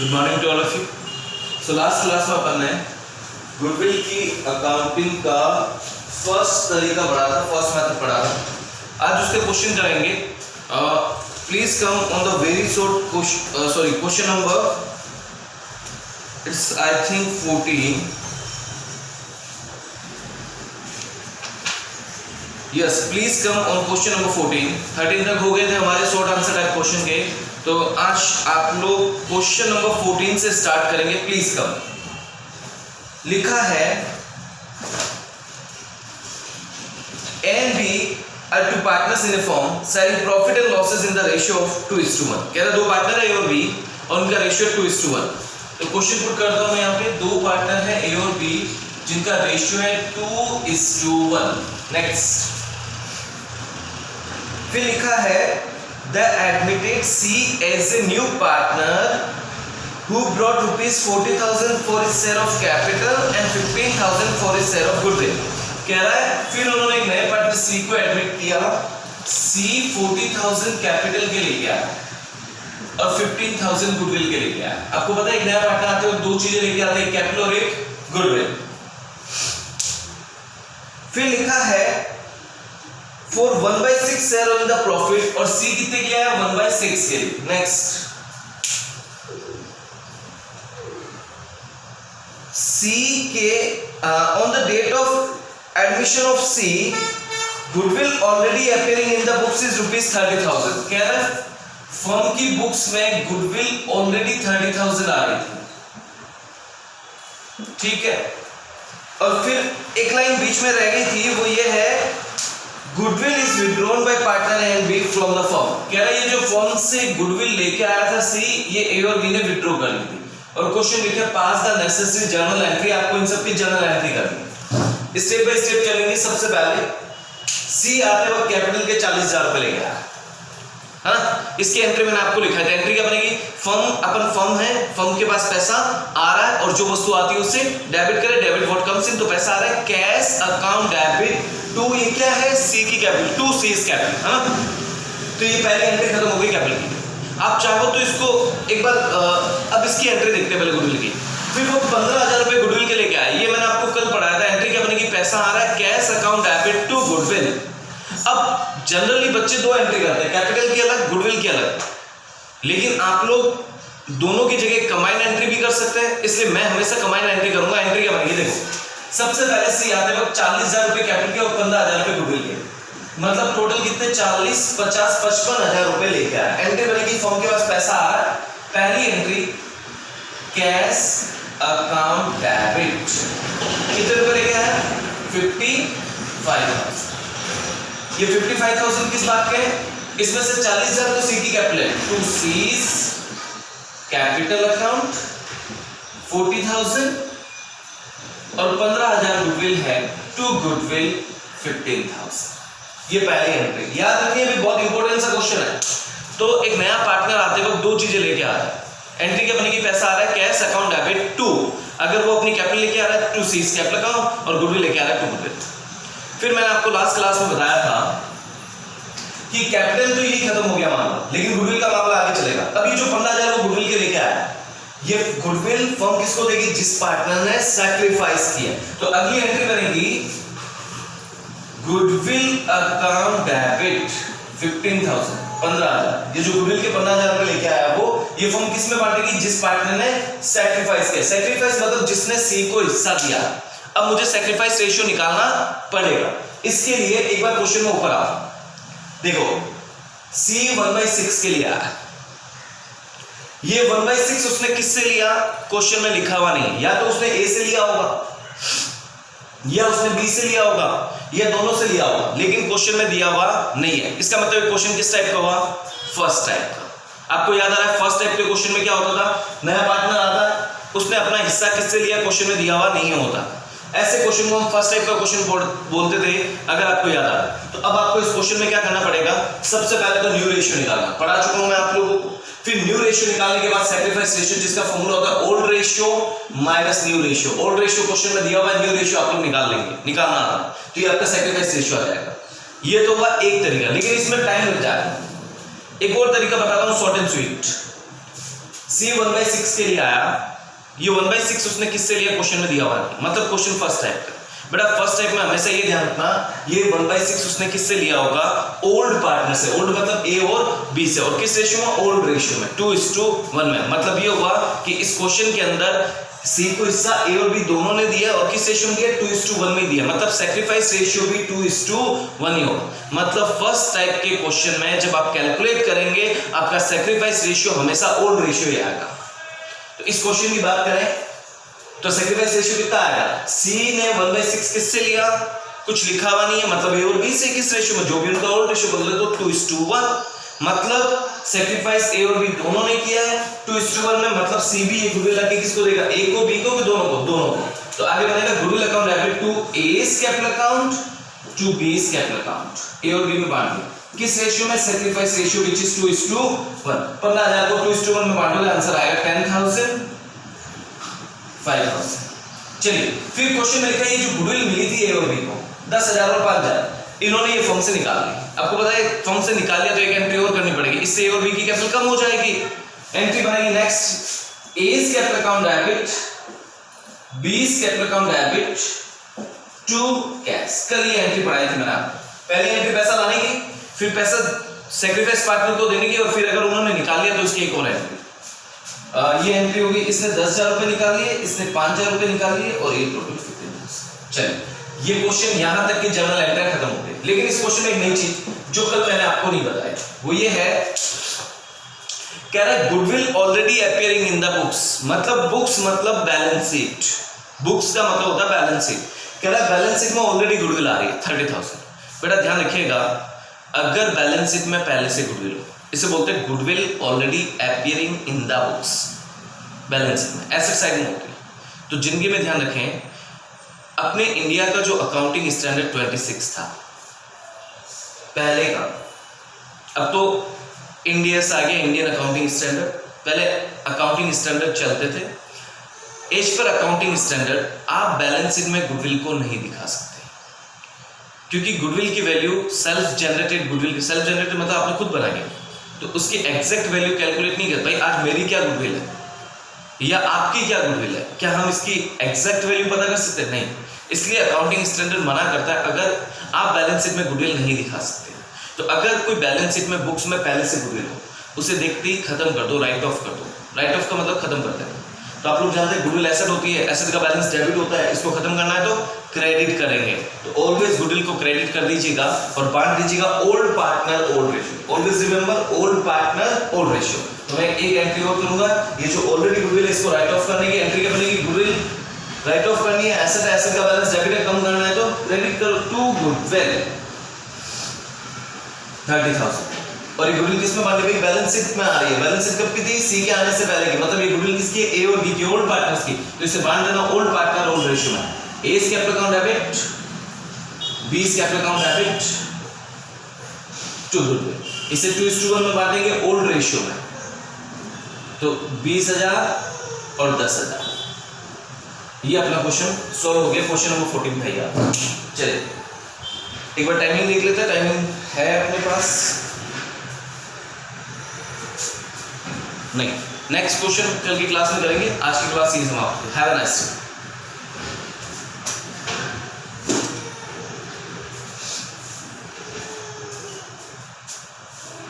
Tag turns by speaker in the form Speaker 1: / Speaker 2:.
Speaker 1: Good morning to all of you. So last class में अपन ने गुडविल की अकाउंटिंग का फर्स्ट तरीका पढ़ा था, फर्स्ट मेथड पढ़ा था। आज उसके क्वेश्चन करेंगे। Please come on the very short question number it's I think 14। Yes, please come on question number 14। 13 तक हो गए थे हमारे शॉर्ट आंसर टाइप क्वेश्चन के, तो आज आप लोग क्वेश्चन नंबर 14 से स्टार्ट करेंगे। प्लीज कम लिखा है A and B are two partners in a firm sharing profit and losses in the ratio of 2:1। कह रहा दो पार्टनर है A और B और उनका रेशियो 2:1। तो क्वेश्चन पुट करता हूं मैं यहाँ पे, दो पार्टनर है A और B जिनका रेशियो है 2:1। नेक्स्ट फिर लिखा है the admitted C as a new partner who brought ₹40,000 for his share of capital and 15,000 for his share of goodwill। कह रहा है फिर उन्होंने एक नए पार्टनर C को एडमिट किया। C 40,000 कैपिटल के लिए गया और 15,000 गुडविल के लिए गया। आपको पता है एक नया पार्टनर आते हैं दो चीजें लेके आते हैं, कैपिटल और एक गुडविल। फिर लिखा है for 1/6 share on the profit, और C कितने के लिए है 1/6 के लिए। नेक्स्ट C के on the date of admission of C goodwill already appearing in the books is ₹30,000। कह रहा है फर्म की बुक्स में गुडविल ऑलरेडी 30,000 आ रही थी, ठीक है। और फिर एक लाइन बीच में रह गई थी, वो ये है goodwill is withdrawn by partner A and B from the firm. कह रहा है ये जो फर्म से गुडविल लेके आया था C, ये A और B ने विड्रॉ कर ली थी। और क्वेश्चन लिखा है पास द नेसेसरी जर्नल एंट्री। आपको इन सब की जर्नल एंट्री करनी है, स्टेप बाय स्टेप चलेंगे। सबसे पहले C आते वक्त कैपिटल के 40,000 रुपए ले गया, हाँ। इसकी एंट्री मैंने आपको लिखा है। एंट्री क्या बनेगी, फर्म है, फर्म के पास पैसा आ रहा है और जो वस्तु आती है उससे डेबिट करे। डेबिट व्हाट कम्स इन, तो पैसा आ रहा है कैश अकाउंट डेबिट टू, ये क्या है C की capital, to C is capital, हाँ। तो ये पहली एंट्री खत्म हो गई कैपिटल की। आप चाहो तो इसको एक बार अब इसकी एंट्री देखते हैं पहले गुडविल की। फिर वो 15,000 रुपए गुडविल के लेके आए, ये मैंने आपको कल पढ़ाया था। एंट्री क्या बनेगी, पैसा आ रहा है cash account debit to goodwill. अब जनरली बच्चे दो एंट्री करते हैं, कैपिटल की अलग, गुडविल की अलग, लेकिन आप लोग दोनों की जगह कंबाइंड एंट्री भी कर सकते हैं, इसलिए मैं हमेशा कंबाइंड एंट्री करूंगा। एंट्री क्या बनेगी, देखो सबसे पहले C आते वक्त 40,000 रुपए कैपिटल के और 15,000 रुपए गुडविल के, मतलब टोटल कितने 40, 50, 55,000 रुपए लेके आया। एंट्री बनेगी फर्म के पास पैसा आ रहा है, पहली एंट्री कैश अकाउंट डेबिट कितने रुपए लेके आया 55,000। ये 55,000 किस बात के हैं, इसमें से 40,000 तो C की कैपिटल है, टू C's कैपिटल अकाउंट 40,000 और 15,000 गुडविल है, टू गुडविल 15,000। ये पहली एंट्री याद रखिए, अभी बहुत इंपॉर्टेंट सा क्वेश्चन है। तो एक नया पार्टनर आते वक्त दो चीजें लेके आ रहा है। एंट्री क्या बनेगी, पैसा आ रहा है कैश अकाउंट डेबिट टू, अगर वो अपनी कैपिटल लेके आ रहा है टू C's कैपिटल अकाउंट और गुडविल लेके आ रहा है टू गुडविल। फिर मैंने आपको लास्ट क्लास में बताया था कि कैपिटल तो यही खत्म हो गया मामला, लेकिन गुडविल का मामला आगे चलेगा। अब ये जो 15,000 वो गुडविल के लेके आया, ये गुडविल फर्म किसको देगी, जिस पार्टनर ने सैक्रिफाइस किया। तो अगली एंट्री बनेगी गुडविल अकाउंट डेबिट 15,000। ये जो गुडविल के 15,000 रुपए लेके आया वो ये फर्म किस में बांटेगी, जिस पार्टनर ने सैक्रिफाइस किया। सैक्रिफाइस मतलब जिसने C को हिस्सा दिया। अब मुझे सैक्रिफाइस रेशियो निकालना पड़ेगा, इसके लिए एक बार क्वेश्चन में ऊपर आओ। देखो C 1/6 के लिए आया, ये 1/6 उसने किससे लिया, क्वेश्चन में लिखा हुआ नहीं, या तो उसने A से लिया होगा या उसने B से लिया होगा या दोनों से लिया होगा, लेकिन क्वेश्चन में दिया हुआ नहीं है। इसका मतलब क्वेश्चन किस टाइप का हुआ, फर्स्ट टाइप का। आपको याद आ रहा है फर्स्ट टाइप के क्वेश्चन में क्या होता था, नया पार्टनर आता है, उसने अपना हिस्सा किससे लिया, क्वेश्चन में दिया हुआ नहीं होता। ऐसे क्वेश्चन को हम फर्स्ट टाइप का क्वेश्चन बोलते थे, अगर आपको याद आ रहा है। तो अब आपको इस क्वेश्चन में क्या करना पड़ेगा, सबसे पहले तो न्यू रेशियो निकालना, पढ़ा चुका हूं मैं आप लोगों को। फिर न्यू रेशियो निकालने के बाद सैक्रिफाइस रेशियो, जिसका फॉर्मूला होता है old ratio minus new ratio. Old ratio question में दिया हुआ है, न्यू रेशियो आप लोग निकाल लेंगे, निकालना आता है, तो ये आपका सैक्रिफाइस रेशियो आ जाएगा। ये तो हुआ एक तरीका, लेकिन इसमें टाइम लग जाएगा। एक और तरीका बताता हूं, शॉर्ट एंड स्वीट। C 1/6 के लिए आया, ये 1/6 उसने किससे लिया क्वेश्चन में दिया हुआ है, मतलब क्वेश्चन फर्स्ट टाइप का। बेटा फर्स्ट टाइप में हमेशा ये ध्यान रखना, ये 1/6 उसने किससे लिया होगा, ओल्ड पार्टनर से। ओल्ड मतलब A और B से, और किस रेशियो में, ओल्ड रेशियो में, 2:1 में। मतलब ये हुआ कि इस क्वेश्चन के अंदर C को हिस्सा A और B दोनों ने दिया, और किस रेशियो में दिया, 2:1 में दिया। मतलब सैक्रिफाइस रेशियो भी 2:1 ही होगा। मतलब फर्स्ट टाइप के क्वेश्चन में जब आप कैलकुलेट करेंगे, आपका सैक्रिफाइस रेशियो हमेशा ओल्ड रेशियो ही आएगा। तो इस क्वेश्चन की बात करें तो सैक्रिफाइस रेशियो कितना आएगा, C ने 1/6 किससे लिया, कुछ लिखा हुआ नहीं है, मतलब A और B से किस रेशियो में, जो भी उनका ओल्ड रेशियो बोल रहे तो 2:1। मतलब सैक्रिफाइस A और B दोनों ने किया है 2:1 में। मतलब C भी गुडविल आके किसको देगा, A को, B को, दोनों को, दोनों को। तो आगे बनेगा goodwill account debit to A's capital account to B's capital account. A और B में बांट दिया किस रेशियो में, सैक्रिफाइस रेशियो विच इज 2:1। 15,000 को 2:1 में बांटोगे, आंसर आएगा 10,000, 5,000। चलिए फिर क्वेश्चन में लिखा है, ये जो गुडविल मिली थी A और B को 10,000 और 5,000, इन्होंने ये फर्म से निकाल ली। आपको पता है फर्म से निकाल लिया तो एक एंट्री और करनी पड़ेगी, इससे A और B की कैपिटल कम हो जाएगी। एंट्री बनेगी next, A's capital account debit, B's capital account debit to cash. कल ये एंट्री पढ़ाई थी मैंने आपको। पहली एंट्री पैसा लाने की, फिर पैसा सैक्रिफाइस पार्टनर को देने की, और फिर अगर उन्होंने निकाल लिया तो उसकी एक और एंट्री। ये एंट्री होगी, इसने 10,000 रुपए निकाल लिए, इसने 5,000 रुपए निकाल लिए, और ये टोटल 15,000। चलिए ये क्वेश्चन यहां तक कि जनरल एंट्री खत्म हो गई। लेकिन इस क्वेश्चन में एक नई चीज जो कल मैंने आपको नहीं बताई, वो ये है, कह रहा है goodwill already appearing in the books. मतलब बुक्स मतलब बैलेंस शीट, बुक्स का मतलब होता है बैलेंस शीट। कह रहा है बैलेंस शीट में ऑलरेडी गुडविल आ रही है 30,000। बेटा ध्यान रखिएगा, अगर बैलेंस शीट में पहले से गुडविल हो, इसे बोलते हैं goodwill already appearing in the books. Balance sheet में एसेट साइड में होती है। तो जिंदगी में ध्यान रखें, अपने इंडिया का जो अकाउंटिंग स्टैंडर्ड 26 था पहले का, अब तो इंडियस आ गया, इंडियन अकाउंटिंग स्टैंडर्ड। पहले अकाउंटिंग स्टैंडर्ड चलते थे, एज पर अकाउंटिंग स्टैंडर्ड आप बैलेंस शीट में गुडविल को नहीं दिखा सकते, क्योंकि गुडविल की value self generated goodwill, self generated मतलब आपने खुद बनाई, तो उसकी एग्जैक्ट वैल्यू कैलकुलेट नहीं कर भाई आज मेरी क्या गुडविल है या आपकी क्या गुडविल है, क्या हम इसकी एग्जैक्ट वैल्यू पता कर सकते हैं? नहीं। इसलिए अकाउंटिंग स्टैंडर्ड मना करता है अगर आप बैलेंस शीट में गुडविल नहीं दिखा सकते। तो अगर कोई बैलेंस शीट में बुक्स में पहले से गुडविल हो, उसे देखते ही खत्म कर दो, राइट ऑफ कर दो। राइट ऑफ का मतलब खत्म करते हैं। तो आप लोग जानते हैं गुडविल एसेट होती है, एसेट का बैलेंस डेबिट होता है, इसको खत्म करना है तो क्रेडिट करेंगे। तो ऑलवेज गुडविल को क्रेडिट कर दीजिएगा और बांट दीजिएगा old partner old ratio. Always remember old partner old ratio. तो मैं एक एंट्री और करूंगा, ये जो ऑलरेडी गुडविल है इसको राइट ऑफ करने की एंट्री क्या बनेगी, गुडविल राइट ऑफ करनी है, एसेट एसेट का बैलेंस डेबिट है, कम करना है तो क्रेडिट करो टू गुडविल 30,000। और ये गुडविल किसमें बांटी गई, बैलेंस शीट में आ रही है। बैलेंस शीट कब की थी, सी के आने से पहले की। मतलब ये गुडविल किसकी है, ए और बी की, ओल्ड पार्टनर्स की। तो इसे बांट देना ओल्ड पार्टनर ओल्ड रेशियो में। A's capital account debit, B's capital account debit to goodwill. इसे 2:1 में बांटेंगे ओल्ड रेशियो में, तो 20,000 और 10,000। ये अपना क्वेश्चन सॉल्व हो गया। क्वेश्चन नंबर 14 था यार। चलिए एक बार टाइमिंग देख लेते हैं, टाइमिंग है अपने पास नहीं। नेक्स्ट क्वेश्चन कल की क्लास में करेंगे, आज की क्लास यही समाप्त। Have a nice day.